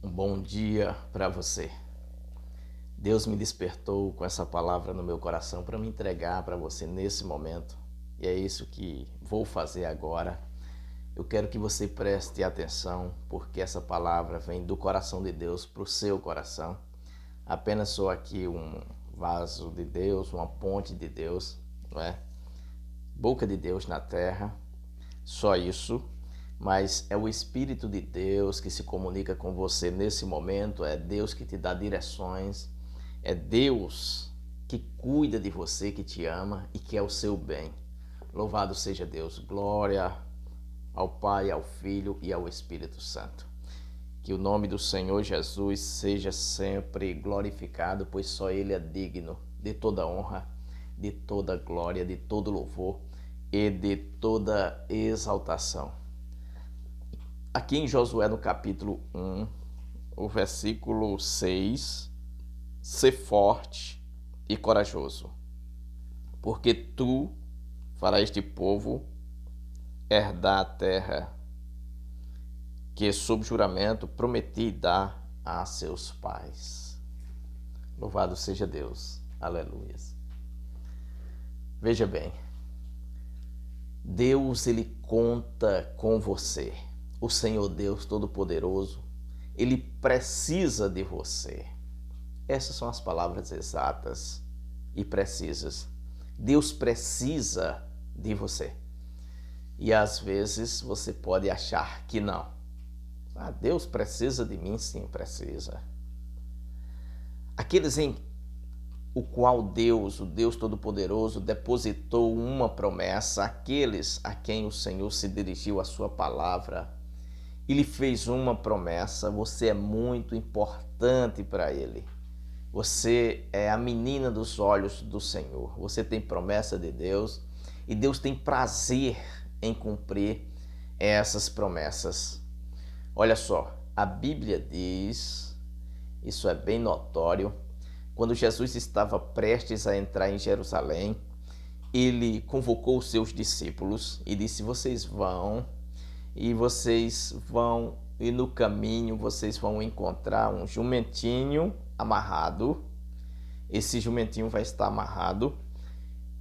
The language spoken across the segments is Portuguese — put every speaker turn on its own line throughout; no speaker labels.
Um bom dia para você. Deus me despertou com essa palavra no meu coração para me entregar para você nesse momento. E é isso que vou fazer agora. Eu quero que você preste atenção, porque essa palavra vem do coração de Deus para o seu coração. Apenas sou aqui um vaso de Deus, uma ponte de Deus, não é? Boca de Deus na terra, só isso. Mas é o Espírito de Deus que se comunica com você nesse momento, é Deus que te dá direções, é Deus que cuida de você, que te ama e que é o seu bem. Louvado seja Deus, glória ao Pai, ao Filho e ao Espírito Santo. Que o nome do Senhor Jesus seja sempre glorificado, pois só Ele é digno de toda honra, de toda glória, de todo louvor e de toda exaltação. Aqui em Josué, no capítulo 1, o versículo 6, ser forte e corajoso, porque tu farás este povo herdar a terra que, sob juramento, prometi dar a seus pais. Louvado seja Deus. Aleluia. Veja bem, Deus, Ele conta com você. O Senhor Deus Todo-Poderoso, Ele precisa de você. Essas são as palavras exatas e precisas. Deus precisa de você. E às vezes você pode achar que não. Deus precisa de mim? Sim, precisa. Aqueles em o qual Deus, o Deus Todo-Poderoso, depositou uma promessa, aqueles a quem o Senhor se dirigiu a sua palavra, Ele fez uma promessa, você é muito importante para Ele. Você é a menina dos olhos do Senhor. Você tem promessa de Deus e Deus tem prazer em cumprir essas promessas. Olha só, a Bíblia diz, isso é bem notório, quando Jesus estava prestes a entrar em Jerusalém, Ele convocou os seus discípulos e disse: vocês vão e no caminho vocês vão encontrar um jumentinho amarrado. Esse jumentinho vai estar amarrado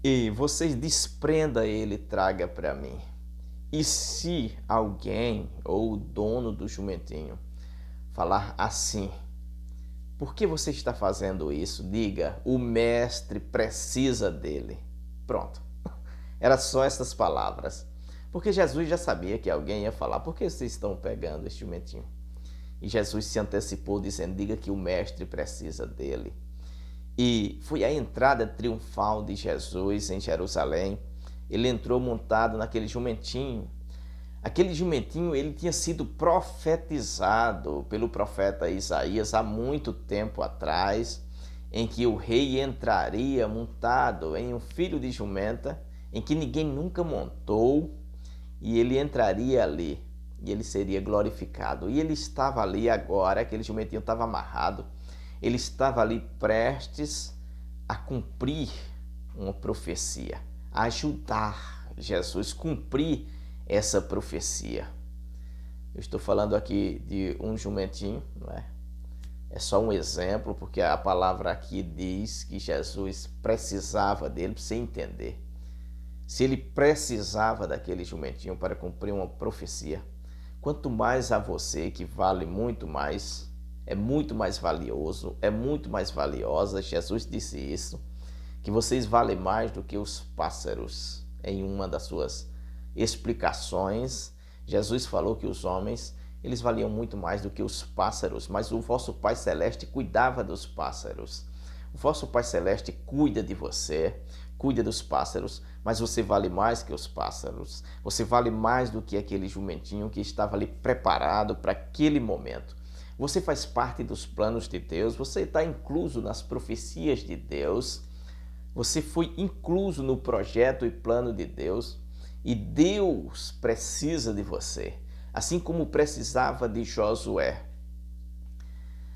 e vocês desprenda ele e traga para mim. E se alguém ou o dono do jumentinho falar assim: por que você está fazendo isso? Diga: o mestre precisa dele. Pronto. Era só essas palavras. Porque Jesus já sabia que alguém ia falar: por que vocês estão pegando este jumentinho? E Jesus se antecipou dizendo: diga que o mestre precisa dele. E foi a entrada triunfal de Jesus em Jerusalém. Ele entrou montado naquele jumentinho. Aquele jumentinho, ele tinha sido profetizado pelo profeta Isaías há muito tempo atrás, em que o rei entraria montado em um filho de jumenta, em que ninguém nunca montou, e ele entraria ali, e ele seria glorificado. E ele estava ali agora, aquele jumentinho estava amarrado, ele estava ali prestes a cumprir uma profecia, a ajudar Jesus a cumprir essa profecia. Eu estou falando aqui de um jumentinho, não é? É só um exemplo, porque a palavra aqui diz que Jesus precisava dele, para você entender. Se ele precisava daquele jumentinho para cumprir uma profecia, quanto mais a você, que vale muito mais, é muito mais valioso, é muito mais valiosa, Jesus disse isso, que vocês valem mais do que os pássaros. Em uma das suas explicações, Jesus falou que os homens, eles valiam muito mais do que os pássaros, mas o vosso Pai Celeste cuidava dos pássaros. O vosso Pai Celeste cuida de você, cuida dos pássaros, mas você vale mais que os pássaros. Você vale mais do que aquele jumentinho que estava ali preparado para aquele momento. Você faz parte dos planos de Deus, você está incluso nas profecias de Deus, você foi incluso no projeto e plano de Deus, e Deus precisa de você, assim como precisava de Josué.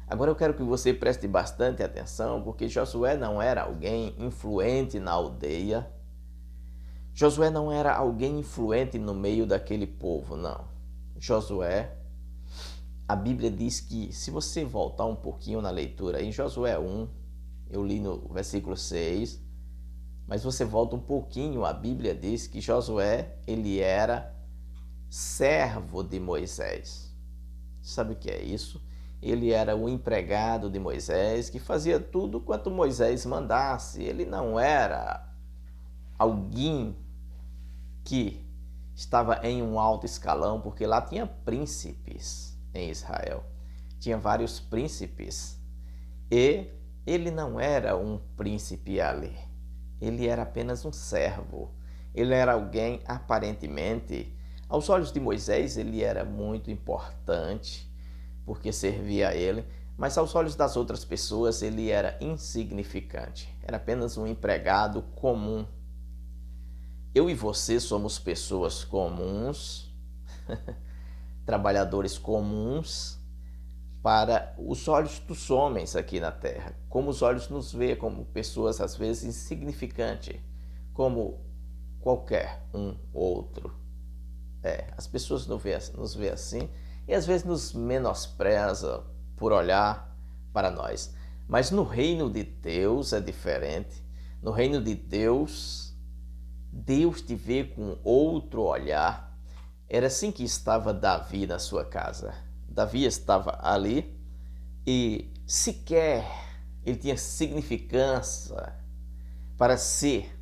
Agora eu quero que você preste bastante atenção, porque Josué não era alguém influente na aldeia. Josué não era alguém influente no meio daquele povo, não. Josué A Bíblia diz que, se você voltar um pouquinho na leitura, em Josué 1, eu li no versículo 6, mas você volta um pouquinho, a Bíblia diz que Josué, ele era servo de Moisés. Sabe o que é isso? Ele era o empregado de Moisés, que fazia tudo quanto Moisés mandasse. Ele não era alguém que estava em um alto escalão, porque lá tinha príncipes em Israel. Tinha vários príncipes. E ele não era um príncipe ali. Ele era apenas um servo. Ele era alguém, aparentemente, aos olhos de Moisés, ele era muito importante, porque servia a ele, mas aos olhos das outras pessoas, ele era insignificante. Era apenas um empregado comum. Eu e você somos pessoas comuns, trabalhadores comuns, para os olhos dos homens aqui na Terra. Como os olhos nos veem como pessoas, às vezes, insignificantes, como qualquer um outro. As pessoas nos veem assim e às vezes nos menospreza por olhar para nós. Mas no reino de Deus é diferente. No reino de Deus, Deus te vê com outro olhar. Era assim que estava Davi na sua casa. Davi estava ali e sequer ele tinha significância para ser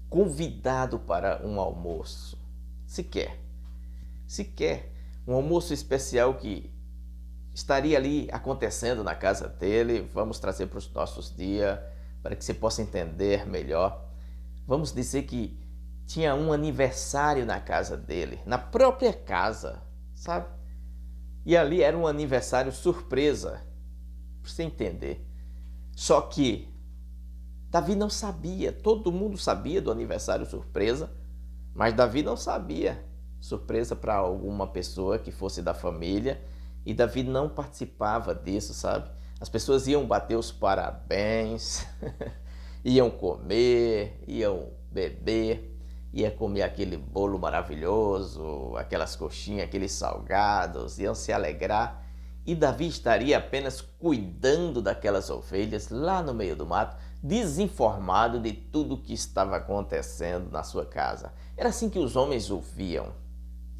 convidado para um almoço. Sequer um almoço especial que estaria ali acontecendo na casa dele. Vamos trazer para os nossos dias para que você possa entender melhor. Vamos dizer que tinha um aniversário na casa dele, na própria casa, sabe? E ali era um aniversário surpresa, para você entender. Só que Davi não sabia, todo mundo sabia do aniversário surpresa, mas Davi não sabia. Surpresa para alguma pessoa que fosse da família, e Davi não participava disso, sabe? As pessoas iam bater os parabéns, iam comer, iam beber, ia comer aquele bolo maravilhoso, aquelas coxinhas, aqueles salgados, iam se alegrar. E Davi estaria apenas cuidando daquelas ovelhas lá no meio do mato, desinformado de tudo o que estava acontecendo na sua casa. Era assim que os homens o viam,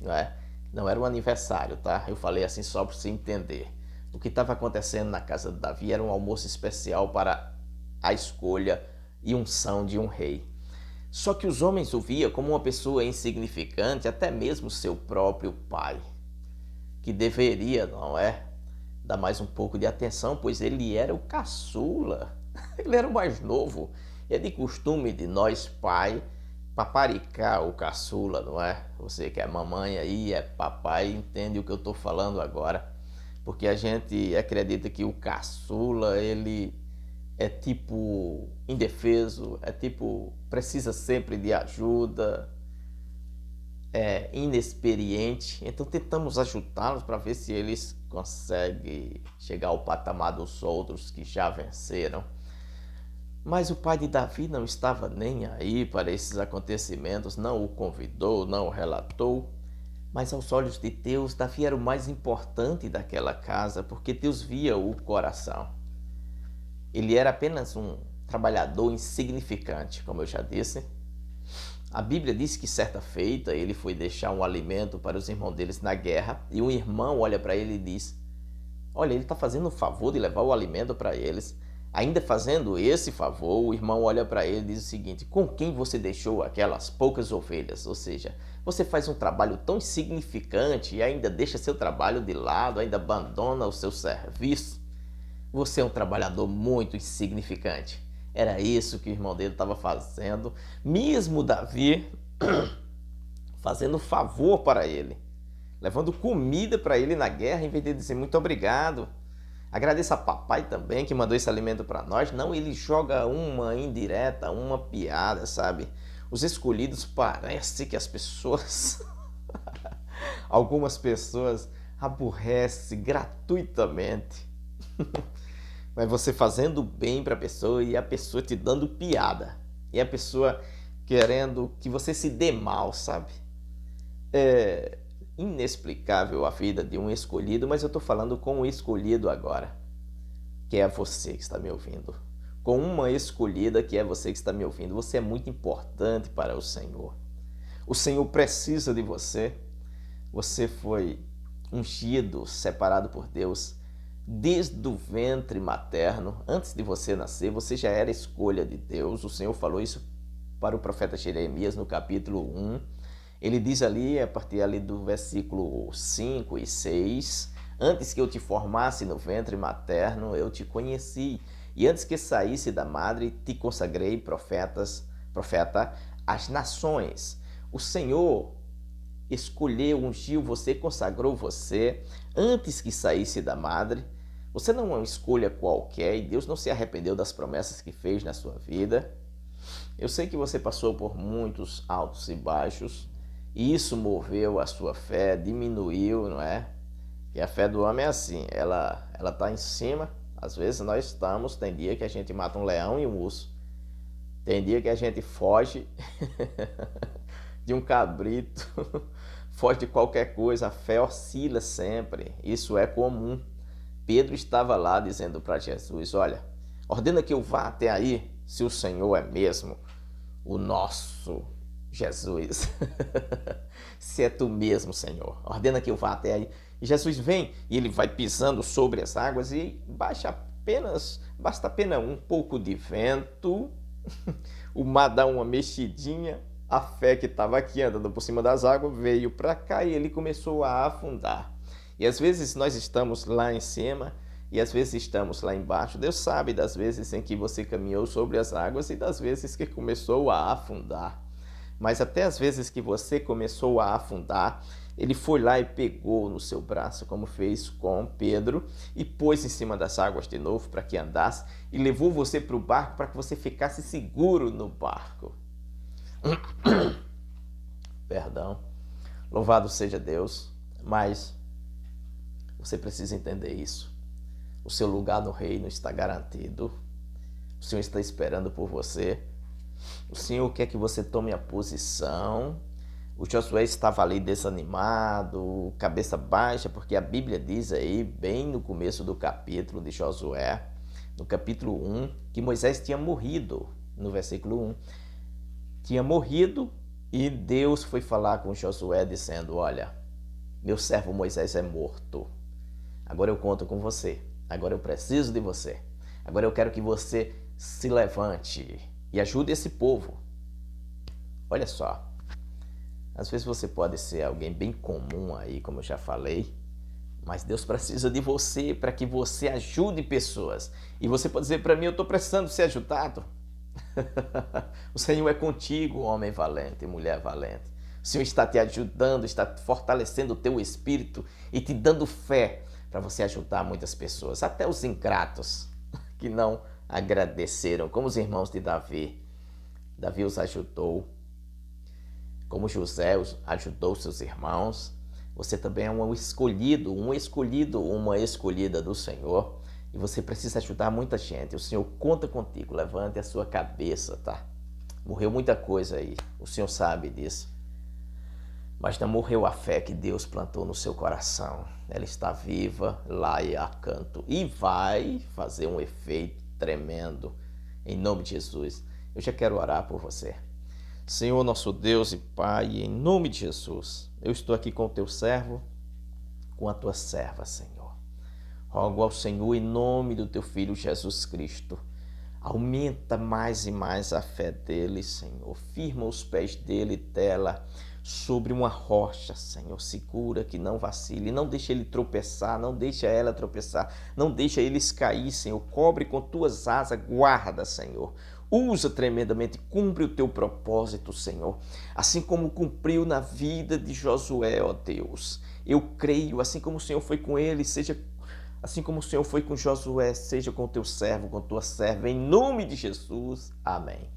não é? Não era um aniversário, tá? Eu falei assim só para você entender. O que estava acontecendo na casa de Davi era um almoço especial para a escolha e unção de um rei. Só que os homens o viam como uma pessoa insignificante, até mesmo seu próprio pai, que deveria, não é, dar mais um pouco de atenção, pois ele era o caçula, ele era o mais novo. É de costume de nós, pai, paparicar o caçula, não é? Você que é mamãe aí, é papai, entende o que eu estou falando agora. Porque a gente acredita que o caçula, ele é tipo indefeso, é tipo precisa sempre de ajuda, é inexperiente. Então tentamos ajudá-los para ver se eles conseguem chegar ao patamar dos outros que já venceram. Mas o pai de Davi não estava nem aí para esses acontecimentos, não o convidou, não o relatou. Mas aos olhos de Deus, Davi era o mais importante daquela casa, porque Deus via o coração. Ele era apenas um trabalhador insignificante, como eu já disse. A Bíblia diz que certa feita ele foi deixar um alimento para os irmãos deles na guerra, e um irmão olha para ele e diz: olha, ele está fazendo o favor de levar o alimento para eles. Ainda fazendo esse favor, o irmão olha para ele e diz o seguinte: com quem você deixou aquelas poucas ovelhas? Ou seja, você faz um trabalho tão insignificante e ainda deixa seu trabalho de lado, ainda abandona o seu serviço. Você é um trabalhador muito insignificante. Era isso que o irmão dele estava fazendo, mesmo Davi fazendo favor para ele, levando comida para ele na guerra, em vez de dizer muito obrigado. Agradeça a papai também que mandou esse alimento para nós. Não, ele joga uma indireta, uma piada, sabe? Os escolhidos, parece que as pessoas, algumas pessoas aborrecem gratuitamente. Mas você fazendo bem para a pessoa e a pessoa te dando piada. E a pessoa querendo que você se dê mal, sabe? inexplicável a vida de um escolhido, mas eu estou falando com o escolhido agora, que é você que está me ouvindo. Com uma escolhida que é você que está me ouvindo. Você é muito importante para o Senhor. O Senhor precisa de você. Você foi ungido, separado por Deus desde o ventre materno. Antes de você nascer, você já era escolha de Deus. O Senhor falou isso para o profeta Jeremias no capítulo 1. Ele diz ali, a partir ali do versículo 5 e 6, antes que eu te formasse no ventre materno, eu te conheci. E antes que saísse da madre, te consagrei profeta às nações. O Senhor escolheu, ungiu você, consagrou você antes que saísse da madre. Você não é uma escolha qualquer e Deus não se arrependeu das promessas que fez na sua vida. Eu sei que você passou por muitos altos e baixos e isso moveu a sua fé, diminuiu, não é? E a fé do homem é assim, ela está em cima. Às vezes nós estamos, tem dia que a gente mata um leão e um urso. Tem dia que a gente foge de um cabrito, foge de qualquer coisa. A fé oscila sempre, isso é comum. Pedro estava lá dizendo para Jesus, olha, ordena que eu vá até aí, se o Senhor é mesmo o nosso Jesus. Se é tu mesmo, Senhor, ordena que eu vá até aí. E Jesus vem e ele vai pisando sobre as águas e basta apenas um pouco de vento, o mar dá uma mexidinha, a fé que estava aqui andando por cima das águas veio para cá e ele começou a afundar. E às vezes nós estamos lá em cima e às vezes estamos lá embaixo. Deus sabe das vezes em que você caminhou sobre as águas e das vezes que começou a afundar. Mas até as vezes que você começou a afundar, ele foi lá e pegou no seu braço, como fez com Pedro, e pôs em cima das águas de novo para que andasse, e levou você para o barco para que você ficasse seguro no barco. Perdão. Louvado seja Deus, mas você precisa entender isso. O seu lugar no reino está garantido. O Senhor está esperando por você. O Senhor quer que você tome a posição. O Josué estava ali desanimado, cabeça baixa, porque a Bíblia diz aí, bem no começo do capítulo de Josué, no capítulo 1, que Moisés tinha morrido, no versículo 1. Tinha morrido e Deus foi falar com Josué dizendo, olha, meu servo Moisés é morto. Agora eu conto com você. Agora eu preciso de você. Agora eu quero que você se levante e ajude esse povo. Olha só. Às vezes você pode ser alguém bem comum aí, como eu já falei, mas Deus precisa de você para que você ajude pessoas. E você pode dizer para mim, eu estou precisando ser ajudado. O Senhor é contigo, homem valente, mulher valente. O Senhor está te ajudando, está fortalecendo o teu espírito e te dando fé para você ajudar muitas pessoas, até os ingratos que não agradeceram, como os irmãos de Davi. Davi os ajudou, como José ajudou seus irmãos. Você também é um escolhido, uma escolhida do Senhor. E você precisa ajudar muita gente. O Senhor conta contigo. Levante a sua cabeça, tá? Morreu muita coisa aí. O Senhor sabe disso. Mas não morreu a fé que Deus plantou no seu coração. Ela está viva lá e a canto. E vai fazer um efeito tremendo. Em nome de Jesus. Eu já quero orar por você. Senhor, nosso Deus e Pai, em nome de Jesus, eu estou aqui com o teu servo, com a tua serva, Senhor. Rogo ao Senhor, em nome do teu Filho Jesus Cristo, aumenta mais e mais a fé dele, Senhor. Firma os pés dele, tela, sobre uma rocha, Senhor, segura, que não vacile. Não deixa ele tropeçar, não deixa ela tropeçar, não deixa eles cair, Senhor. Cobre com tuas asas, guarda, Senhor. Usa tremendamente, cumpre o teu propósito, Senhor, assim como cumpriu na vida de Josué, ó Deus. Eu creio, assim como o Senhor foi com ele, assim como o Senhor foi com Josué, seja com o teu servo, com tua serva, em nome de Jesus. Amém.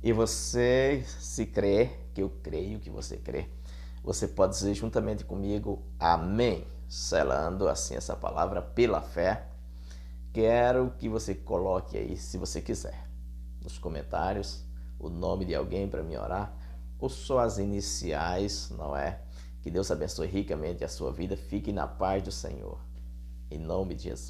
E você, se crê, que eu creio que você crê, você pode dizer juntamente comigo, amém, selando assim essa palavra pela fé. Quero que você coloque aí, se você quiser, nos comentários, o nome de alguém para me orar, ou só as iniciais, não é? Que Deus abençoe ricamente a sua vida. Fique na paz do Senhor. Em nome de Jesus.